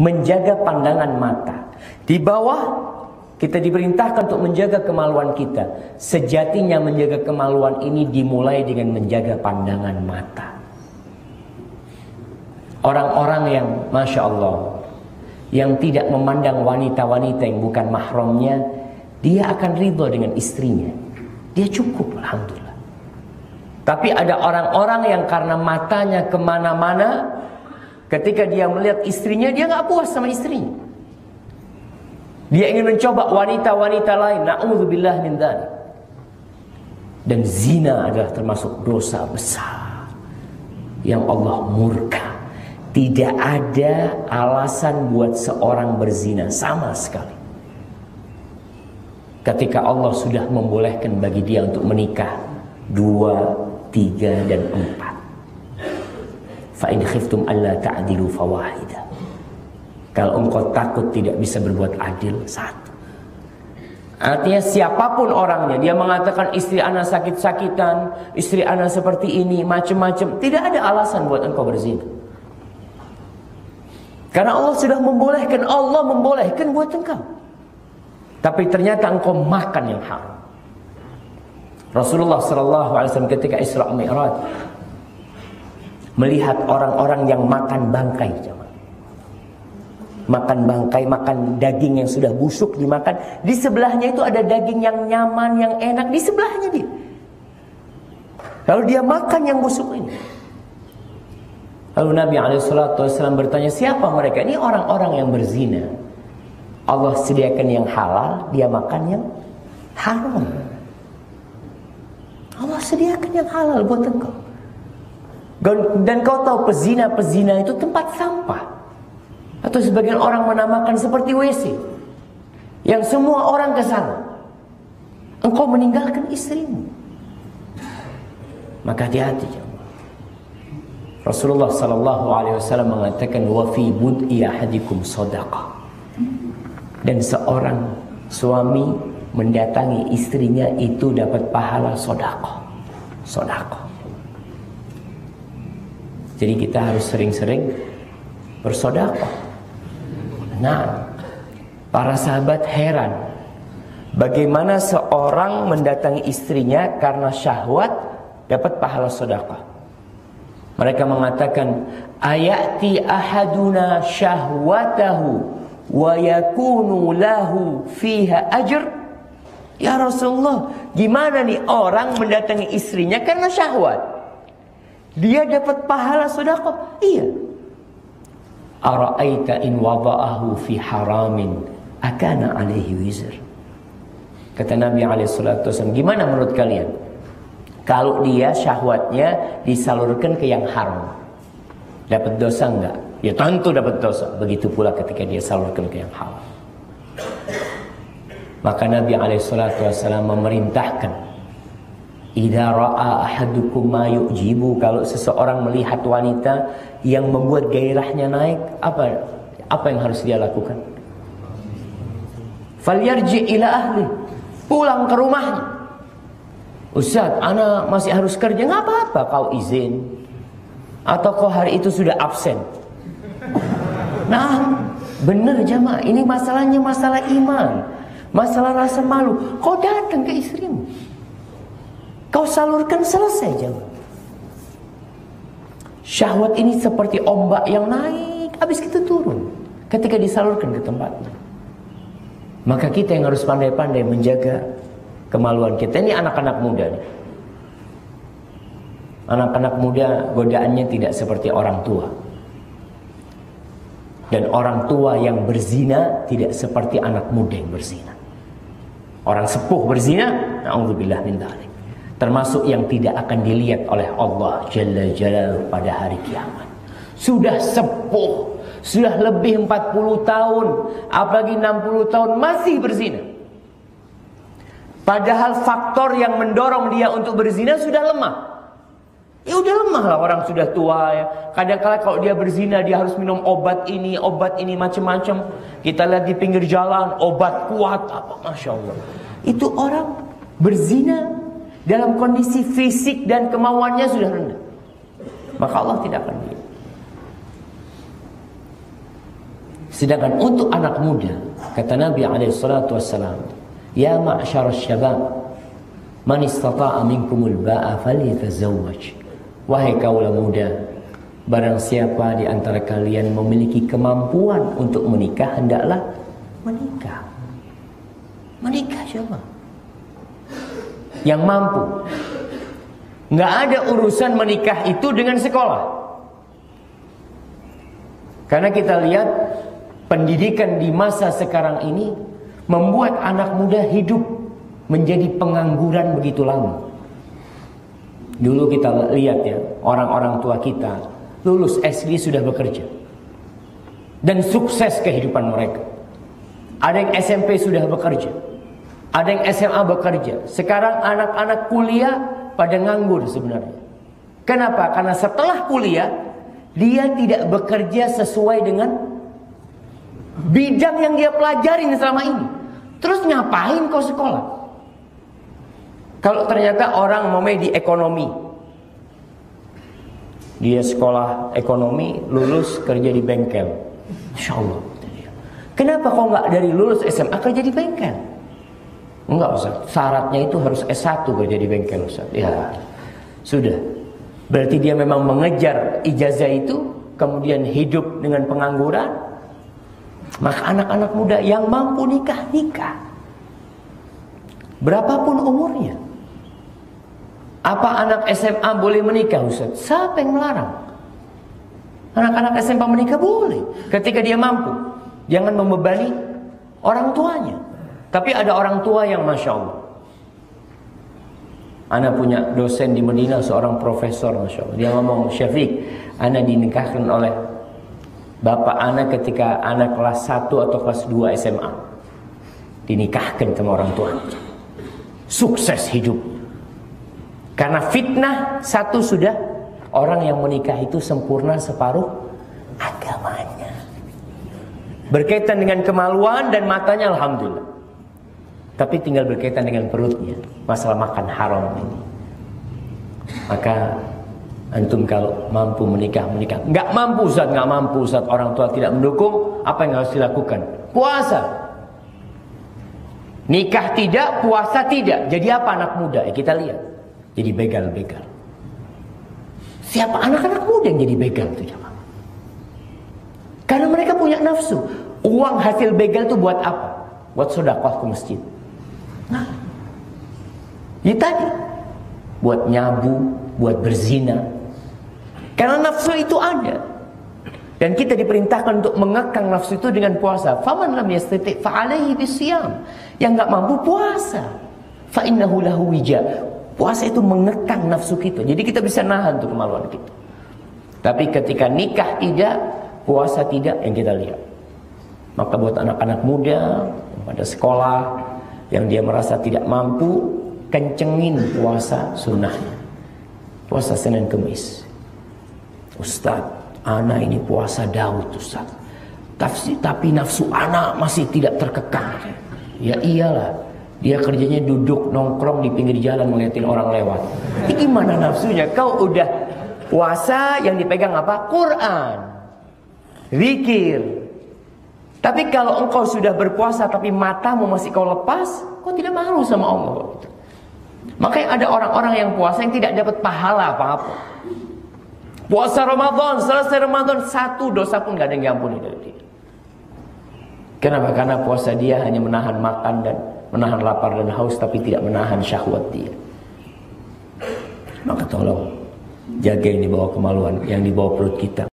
menjaga pandangan mata. Di bawah kita diperintahkan untuk menjaga kemaluan kita. Sejatinya menjaga kemaluan ini dimulai dengan menjaga pandangan mata. Orang-orang yang Masya Allah, yang tidak memandang wanita-wanita yang bukan mahramnya, dia akan ridho dengan istrinya. Dia cukup, alhamdulillah. Tapi ada orang-orang yang karena matanya kemana-mana, ketika dia melihat istrinya, dia gak puas sama istrinya. Dia ingin mencoba wanita-wanita lain. Na'udzubillah min dzalik. Dan zina adalah termasuk dosa besar yang Allah murka. Tidak ada alasan buat seorang berzina sama sekali. Ketika Allah sudah membolehkan bagi dia untuk menikah 2, 3, dan 4. Fa in khiftum alla ta'dilu fawahidah. Kalau engkau takut tidak bisa berbuat adil, 1. Artinya siapapun orangnya, dia mengatakan istri ana sakit-sakitan, istri ana seperti ini, macam-macam, tidak ada alasan buat engkau berzina. Karena Allah sudah membolehkan, Allah membolehkan buat engkau. Tapi ternyata engkau makan yang haram. Rasulullah SAW ketika Isra Mi'raj melihat orang-orang yang makan bangkai, makan bangkai, makan daging yang sudah busuk dimakan. Di sebelahnya itu ada daging yang nyaman, yang enak. Di sebelahnya dia. Lalu dia makan yang busuk ini. Lalu Nabi SAW bertanya, siapa mereka? Ini orang-orang yang berzina. Allah sediakan yang halal, dia makan yang haram. Allah sediakan yang halal buat engkau. Dan kau tahu pezina-pezina itu tempat sampah. Atau sebagian orang menamakan seperti WC, yang semua orang ke sana. Engkau meninggalkan istrimu. Maka hati-hati. Rasulullah SAW mengatakan, wa fi bud'i ahadikum shadaqah. Dan seorang suami mendatangi istrinya itu dapat pahala sedekah. Sedekah. Jadi kita harus sering-sering bersedekah. Nah, para sahabat heran bagaimana seorang mendatangi istrinya karena syahwat dapat pahala sedekah. Mereka mengatakan, ayati ahaduna syahwatahu wa yakunu lahu fiha ajr. Ya Rasulullah, gimana nih orang mendatangi istrinya karena syahwat, dia dapat pahala sedekah? Iya. Ara'aita in wada'ahu fi haramin akana alaihi wizr. Kata Nabi SAW, gimana menurut kalian kalau dia syahwatnya disalurkan ke yang haram, dapat dosa enggak? Ya tentu dapat dosa. Begitu pula ketika dia salurkan ke yang halal. Maka Nabi SAW memerintahkan, idza ra'a ahadukum ma yu'jibu, kalau seseorang melihat wanita yang membuat gairahnya naik, apa yang harus dia lakukan? Falyarji ila ahli, pulang ke rumahnya. Ustaz, ana masih harus kerja. Nggak apa-apa, kau izin. Atau kau hari itu sudah absen. Nah, benar jamaah, ini masalahnya masalah iman, masalah rasa malu. Kau datang ke istrimu, kau salurkan, selesai jamaah. Syahwat ini seperti ombak yang naik, habis kita turun ketika disalurkan ke tempatnya. Maka kita yang harus pandai-pandai menjaga kemaluan kita. Ini anak-anak muda nih. Anak-anak muda godaannya tidak seperti orang tua. Dan orang tua yang berzina tidak seperti anak muda yang berzina. Orang sepuh berzina, na'udzubillah min dzalik, termasuk yang tidak akan dilihat oleh Allah Jalla Jalaluhu pada hari kiamat. Sudah sepuh, sudah lebih 40 tahun, apalagi 60 tahun masih berzina. Padahal faktor yang mendorong dia untuk berzina sudah lemah. Ya udah lemah lah, orang sudah tua ya. Kadang-kala kalau dia berzina, dia harus minum obat ini macam-macam. Kita lihat di pinggir jalan, obat kuat apa, Masya Allah. Itu orang berzina dalam kondisi fisik dan kemauannya sudah rendah. Maka Allah tidak akan lihat. Sedangkan untuk anak muda, kata Nabi SAW, ya ma'syarasy syabab, man istata'a minkumul ba'a falyatazawwaj. Wahai kaula muda, barang siapa di antara kalian memiliki kemampuan untuk menikah, hendaklah menikah. Menikah siapa? Yang mampu. Nggak ada urusan menikah itu dengan sekolah. Karena kita lihat pendidikan di masa sekarang ini membuat anak muda hidup menjadi pengangguran begitu lama. Dulu kita lihat ya, orang-orang tua kita lulus SD sudah bekerja dan sukses kehidupan mereka. Ada yang SMP sudah bekerja, ada yang SMA bekerja. Sekarang anak-anak kuliah pada nganggur sebenarnya. Kenapa? Karena setelah kuliah dia tidak bekerja sesuai dengan bidang yang dia pelajarin selama ini. Terus ngapain kau sekolah? Kalau ternyata orang mau di ekonomi, dia sekolah ekonomi, lulus kerja di bengkel. Insya Allah. Kenapa kau nggak dari lulus SMA kerja di bengkel? Enggak Ustaz, syaratnya itu harus S1 kerja di bengkel Ustaz. Ya, sudah. Berarti dia memang mengejar ijazah itu, kemudian hidup dengan pengangguran. Maka anak-anak muda yang mampu nikah, nikah. Berapapun umurnya. Apa anak SMA boleh menikah Ustaz? Siapa yang melarang? Anak-anak SMA menikah boleh ketika dia mampu. Jangan membebani orang tuanya. Tapi ada orang tua yang Masya Allah. Ana punya dosen di Medina, seorang profesor Masya Allah. Dia ngomong, Syafiq, ana dinikahkan oleh bapak ana ketika anak kelas 1 atau kelas 2 SMA. Dinikahkan sama orang tua. Sukses hidup. Karena fitnah satu sudah, orang yang menikah itu sempurna separuh agamanya. Berkaitan dengan kemaluan dan matanya alhamdulillah. Tapi tinggal berkaitan dengan perutnya, masalah makan haram ini. Maka antum kalau mampu menikah, menikah. Nggak mampu Ustaz, nggak mampu Ustaz, orang tua tidak mendukung, apa yang harus dilakukan? Puasa. Nikah tidak, puasa tidak. Jadi apa anak muda? Kita lihat. Jadi begal-begal. Siapa anak-anak muda yang jadi begal itu? Karena mereka punya nafsu. Uang hasil begal itu buat apa? Buat sedekah ke masjid. Nah, ya tadi buat nyabu, buat berzina. Karena nafsu itu ada. Dan kita diperintahkan untuk mengekang nafsu itu dengan puasa. Faman lam yastati' fa 'alaihi bisyam. Yang enggak mampu puasa. Fa innahu lahu wija. Puasa itu mengekang nafsu kita. Jadi kita bisa nahan tuh kemaluan kita. Tapi ketika nikah tidak, puasa tidak, yang kita lihat. Maka buat anak-anak muda pada sekolah yang dia merasa tidak mampu, kencengin puasa sunnahnya. Puasa Senin Kemis. Ustaz, ana ini puasa Daud Ustaz. Tapi nafsu ana masih tidak terkekang. Ya iyalah, dia kerjanya duduk nongkrong di pinggir jalan ngeliatin orang lewat. Ini gimana nafsunya? Kau udah puasa yang dipegang apa? Quran, zikir. Tapi kalau engkau sudah berpuasa tapi matamu masih kau lepas, kau tidak malu sama Allah. Makanya ada orang-orang yang puasa yang tidak dapat pahala apa-apa. Puasa Ramadan, selesai Ramadan, satu dosa pun gak ada yang diampuni dari dia. Kenapa? Karena puasa dia hanya menahan makan dan menahan lapar dan haus, tapi tidak menahan syahwat dia. Maka tolong jaga yang dibawa kemaluan, yang dibawa perut kita.